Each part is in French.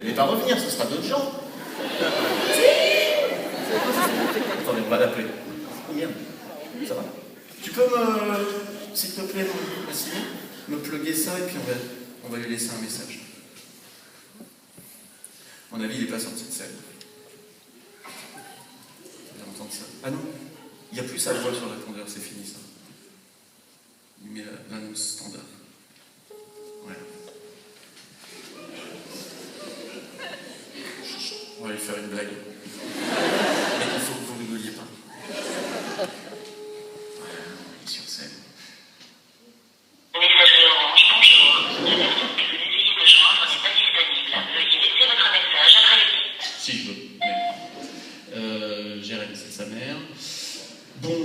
Elle va revenir, ce sera d'autres gens. Attendez, on va l'appeler. Merde, ça va? Tu peux s'il te plaît, me plugger ça et puis on va lui laisser un message. À mon avis, il n'est pas sorti de scène. Je vais entendre ça. Ah non, il n'y a plus sa voix sur l'attendeur, c'est fini ça. Il met l'annonce standard. Ouais. On va lui faire une blague. Mais il faut que vous rigoliez pas. Voilà, il est sur scène. Messagerie Orange, bonjour. La personne que vous essayez de joindre n'est pas disponible. Veuillez laisser votre message après le bip. Si je veux. Mais... Jérém, c'est sa mère. Bon,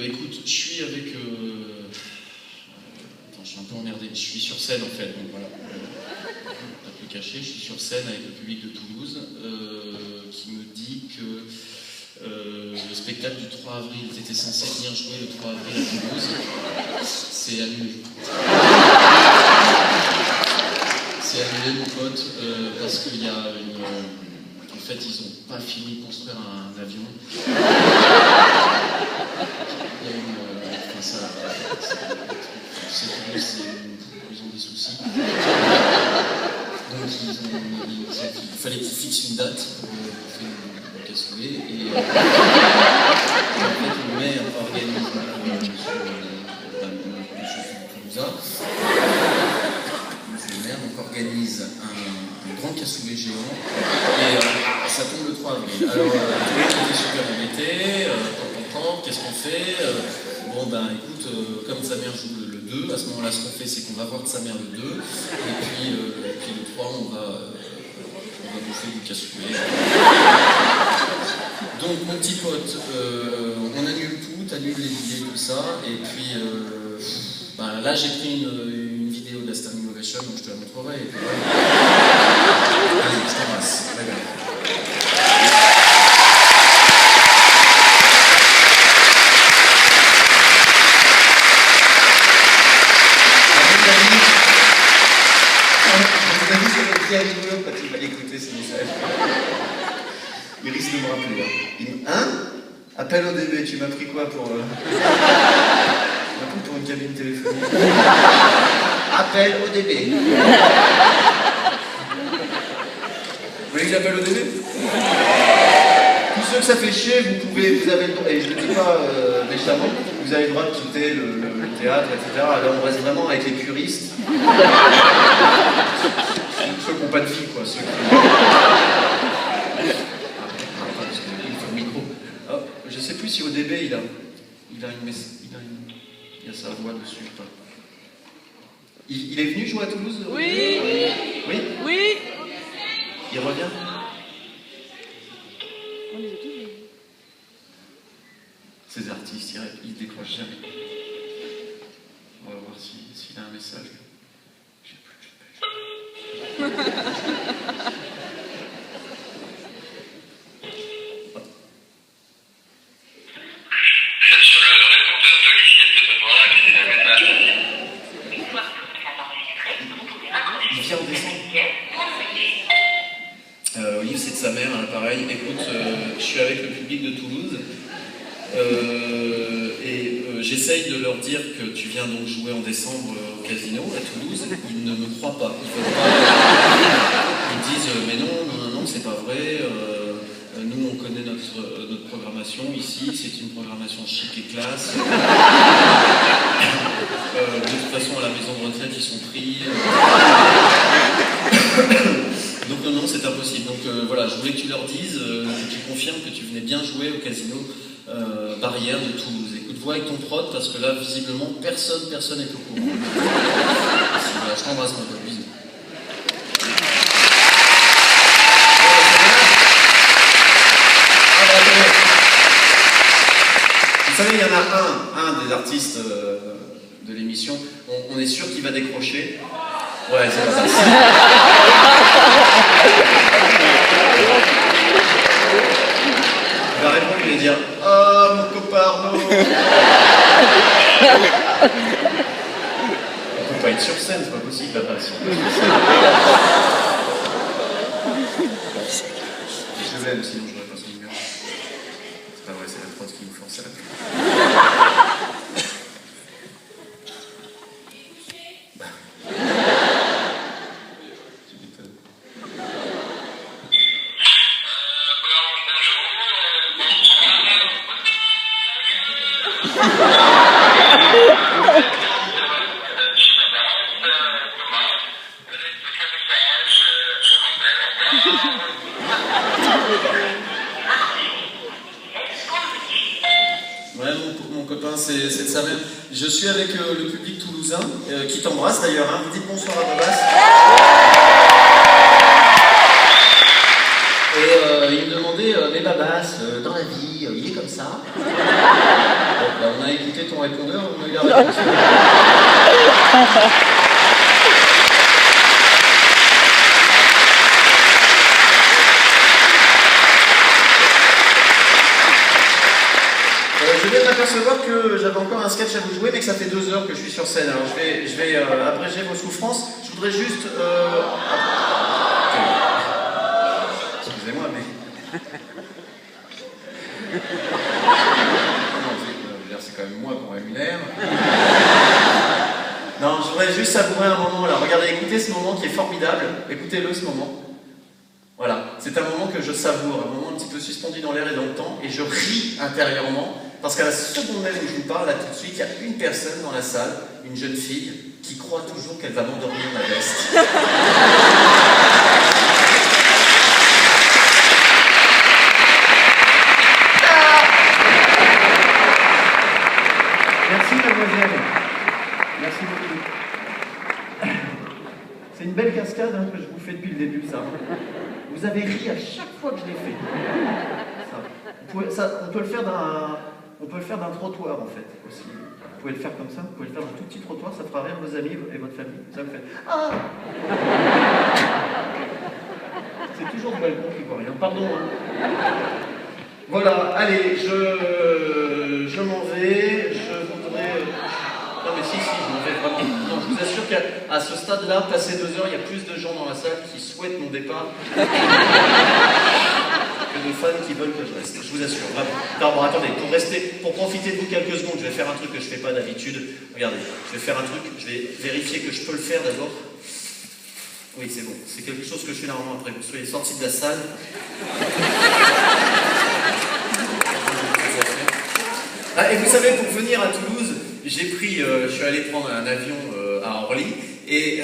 écoute, je suis avec... Attends, je suis un peu emmerdé. Je suis sur scène en fait, donc voilà. Un peu caché, je suis sur scène avec le public de Toulouse qui me dit que le spectacle du 3 avril, tu étais censé venir jouer le 3 avril à Toulouse, c'est annulé. C'est annulé, mon pote, parce qu'il y a une... En fait, ils n'ont pas fini de construire un avion. Il y a une... Enfin, ça... Ils ont des soucis. Donc, il fallait qu'ils fixent une date pour faire une cassoulet. Et en fait, le maire organise, le maire organise un grand cassoulet géant et ça tombe le 3 avril. Alors, tout le monde était super embêté, qu'est-ce qu'on fait? Bon, ben écoute, comme sa mère joue le 2, à ce moment-là, ce qu'on fait, c'est qu'on va voir de sa mère le 2, et puis le 3, on va bouffer du cassoulet. Donc, mon petit pote, on annule tout, t'annules les idées, tout ça, et puis ben, là, j'ai pris une vidéo de la Standing Ovation, donc je te la montrerai, et puis voilà. Allez, je t'embrasse. Bye bye. Bien rigolo quand il va écouter ce message. Il risque de me rappeler. Hein? Appel au DB, tu m'as pris quoi pour... Tu m'as pris pour une cabine téléphonique. Appel au DB. Vous voulez que j'appelle au DB? Tous ceux que ça fait chier, vous avez le droit, et je ne le dis pas méchamment, vous avez le droit de quitter le théâtre, etc. Là, on reste vraiment avec les puristes. Ceux qui n'ont pas de vie, quoi. Ceux qui... Oh, je sais plus si au DB il a sa voix dessus. Pas. Il est venu jouer à Toulouse? Oui. Oui. Oui. Il revient? On les a tous vus. Ces artistes, ils décrochent jamais. On va voir s'il a un message. Sur le répondeur de logiciel de besoin, laissez un message. Une fois que vous êtes enregistré, vous pouvez raccrocher. Il vient en décembre. Olive, c'est de sa mère, à l'appareil. Écoute, je suis avec le public de Toulouse et j'essaye de leur dire que tu viens donc jouer en décembre au Casino à Toulouse. Ils ne me croient pas. Ils disent mais non, c'est pas vrai. Nous, on connaît notre programmation ici. C'est une programmation chic et classe. De toute façon, à la maison de retraite, ils sont pris. Donc non, c'est impossible. Donc voilà, je voulais que tu leur dises, que tu confirmes que tu venais bien jouer au Casino Barrière de Toulouse. Écoute, vois avec ton prod, parce que là, visiblement, personne n'est au courant. Voilà, je t'embrasse, mon pote. Bisous. Vous savez, il y en a un des artistes de l'émission, on est sûr qu'il va décrocher. Ouais, c'est pas ça. Il va répondre, il va dire « Oh, mon copain Arnaud !» On peut pas être sur scène, c'est pas possible là-bas. Si on peut être sur scène. Je l'aime, sinon je n'aurais pas son numéro. C'est pas vrai, c'est la prod qui me force à la pub. Tu m'étonnes. Ouais, mon copain, c'est de sa mère. Je suis avec le public toulousain, qui t'embrasse d'ailleurs. Hein. Vous dites bonsoir à Babas. Et il me demandait, mais Babas, dans la vie, il est comme ça. Bon, bah, on a écouté ton répondeur, on a eu la réponse. Je viens de m'apercevoir que j'avais encore un sketch à vous jouer, mais que ça fait 2 heures que je suis sur scène. Alors je vais abréger vos souffrances. Je voudrais juste... Excusez-moi, mais... Non, c'est quand même moi qu'on rémunère. Non, je voudrais juste savourer un moment là. Regardez, écoutez ce moment qui est formidable. Écoutez-le, ce moment. Voilà, c'est un moment que je savoure, un moment un petit peu suspendu dans l'air et dans le temps, et je ris intérieurement, parce qu'à la seconde même où je vous parle, là tout de suite, il y a une personne dans la salle, une jeune fille, qui croit toujours qu'elle va m'endormir ma veste. Merci mademoiselle, merci beaucoup. C'est une belle cascade hein, que je vous fais depuis le début, ça. Vous avez ri à chaque fois que je l'ai fait. On peut le faire d'un trottoir en fait aussi. Vous pouvez le faire comme ça, vous pouvez le faire d'un tout petit trottoir, ça fera rire vos amis et votre famille. Ça vous fait ah. C'est toujours du balcon qui voit rien. Pardon. Hein. Voilà, allez, je m'en vais. Je voudrais. Non mais si, je m'en vais vraiment. Non, je vous assure qu'à ce stade-là, passé 2 heures, il y a plus de gens dans la salle qui souhaitent mon départ que de fans qui veulent que je reste. Je vous assure, vraiment. Non, bon, attendez, pour profiter de vous quelques secondes, je vais faire un truc que je ne fais pas d'habitude. Regardez, je vais faire un truc, je vais vérifier que je peux le faire d'abord. Oui, c'est bon. C'est quelque chose que je fais normalement après que vous soyez sortis de la salle. Ah, et vous savez, pour venir à Toulouse, je suis allé prendre un avion à Orly, et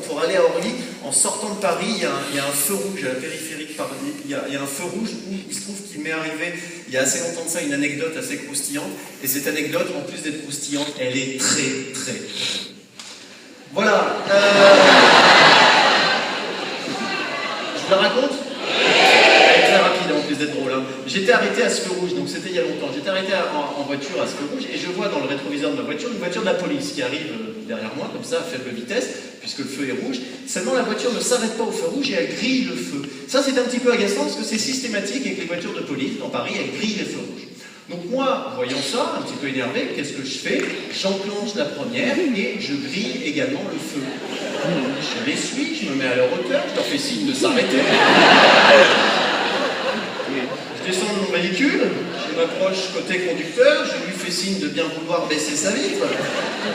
pour aller à Orly, en sortant de Paris, il y a un feu rouge à la périphérique Paris. Il y a un feu rouge où il se trouve qu'il m'est arrivé, il y a assez longtemps de ça, une anecdote assez croustillante, et cette anecdote, en plus d'être croustillante, elle est très, très... Voilà. Je vous la raconte ? En plus d'être drôle. Hein. J'étais arrêté à ce feu rouge, donc c'était il y a longtemps. J'étais arrêté en voiture à ce feu rouge et je vois dans le rétroviseur de ma voiture une voiture de la police qui arrive derrière moi, comme ça, à faible vitesse, puisque le feu est rouge. Seulement la voiture ne s'arrête pas au feu rouge et elle grille le feu. Ça, c'est un petit peu agaçant parce que c'est systématique avec les voitures de police dans Paris, elles grillent les feux rouges. Donc moi, voyant ça, un petit peu énervé, qu'est-ce que je fais? J'enclenche la première et je grille également le feu. Je l'essuie, je me mets à leur hauteur, je leur fais signe de s'arrêter. Je descends de mon véhicule, je m'approche côté conducteur, je lui fais signe de bien vouloir baisser sa vitre.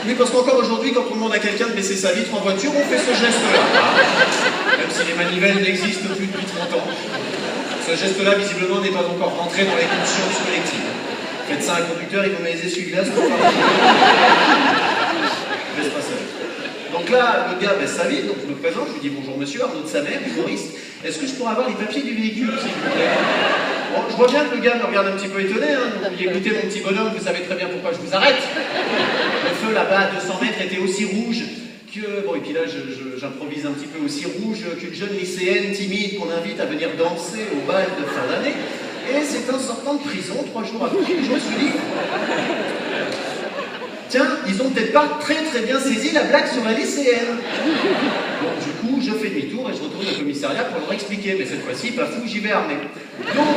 Oui, parce qu'encore aujourd'hui, quand on demande à quelqu'un de baisser sa vitre en voiture, on fait ce geste-là. Même si les manivelles n'existent plus depuis 30 ans. Ce geste-là, visiblement, n'est pas encore rentré dans les consciences collectives. Faites ça à un conducteur, il vous met les essuie-glaces pour faire laisse pas ça. Donc là, le gars baisse sa vitre, donc je me présente, je lui dis bonjour monsieur, Arnaud de sa mère, humoriste. Est-ce que je pourrais avoir les papiers du véhicule, s'il vous plaît? Bon, je vois bien que le gars me regarde un petit peu étonné, hein. Donc il dit écoutez mon petit bonhomme, vous savez très bien pourquoi je vous arrête. Le feu là-bas à 200 mètres était aussi rouge que... Bon, et puis là, j'improvise un petit peu aussi rouge qu'une jeune lycéenne timide qu'on invite à venir danser au bal de fin d'année. Et c'est en sortant de prison, 3 jours après, je me suis dit... Tiens, ils ont peut-être pas très bien saisi la blague sur la lycéenne. Bon, du coup, je fais demi-tour et je retourne au commissariat pour leur expliquer. Mais cette fois-ci, pas fou, j'y vais armé. Donc,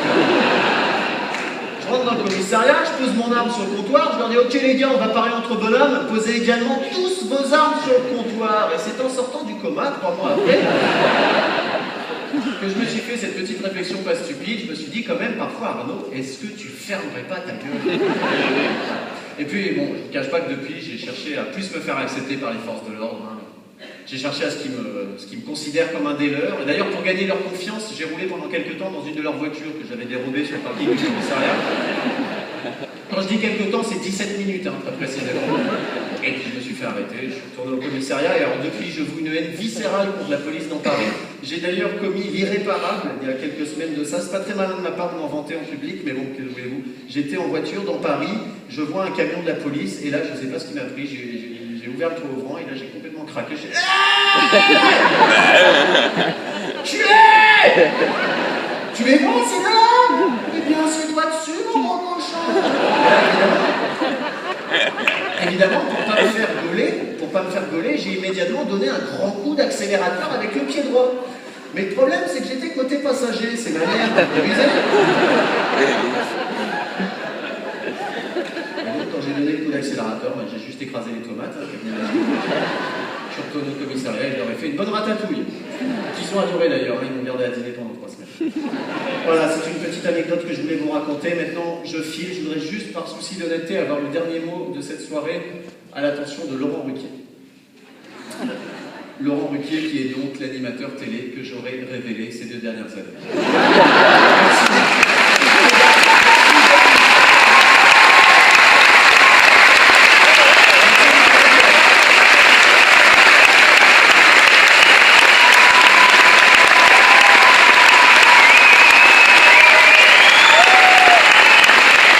je rentre dans le commissariat, je pose mon arme sur le comptoir, je leur dis ok les gars, on va parler entre bonhommes, posez également tous vos armes sur le comptoir. Et c'est en sortant du coma, 3 mois après, cette petite réflexion pas stupide, je me suis dit quand même parfois, Arnaud, est-ce que tu fermerais pas ta gueule? Et puis bon, je ne cache pas que depuis, j'ai cherché à plus me faire accepter par les forces de l'ordre. Hein. J'ai cherché à ce qu'ils me considèrent comme un des leurs. Et d'ailleurs, pour gagner leur confiance, j'ai roulé pendant quelques temps dans une de leurs voitures que j'avais dérobée sur le parking du commissariat. Quand je dis quelques temps, c'est 17 minutes, hein, très précisément. Et puis je me suis fait arrêter, je suis retourné au commissariat et alors depuis je voue une haine viscérale contre la police dans Paris. J'ai d'ailleurs commis l'irréparable il y a quelques semaines de ça. C'est pas très malin de ma part de m'en vanter en public, mais bon, que voulez-vous. J'étais en voiture dans Paris, je vois un camion de la police et là je sais pas ce qui m'a pris, j'ai ouvert le toit ouvrant et là j'ai complètement craqué. J'ai Tu es bon, c'est là? Eh bien, assieds-toi dessus, mon gros cochon. Évidemment, pour pas me faire gauler, j'ai immédiatement donné un grand coup d'accélérateur avec le pied droit. Mais le problème, c'est que j'étais côté passager, c'est ma mère, vous avez vu? Donc, quand j'ai donné le coup d'accélérateur, bah, j'ai juste écrasé les tomates. Hein, je suis retourné au commissariat et je leur ai fait une bonne ratatouille. Qu'ils ont adoré d'ailleurs, hein, ils m'ont gardé à dîner pendant 3 semaines. Voilà, c'est une petite anecdote que je voulais vous raconter. Maintenant, je file. Je voudrais juste, par souci d'honnêteté, avoir le dernier mot de cette soirée à l'attention de Laurent Ruquier. Laurent Ruquier, qui est donc l'animateur télé que j'aurais révélé ces 2 dernières années.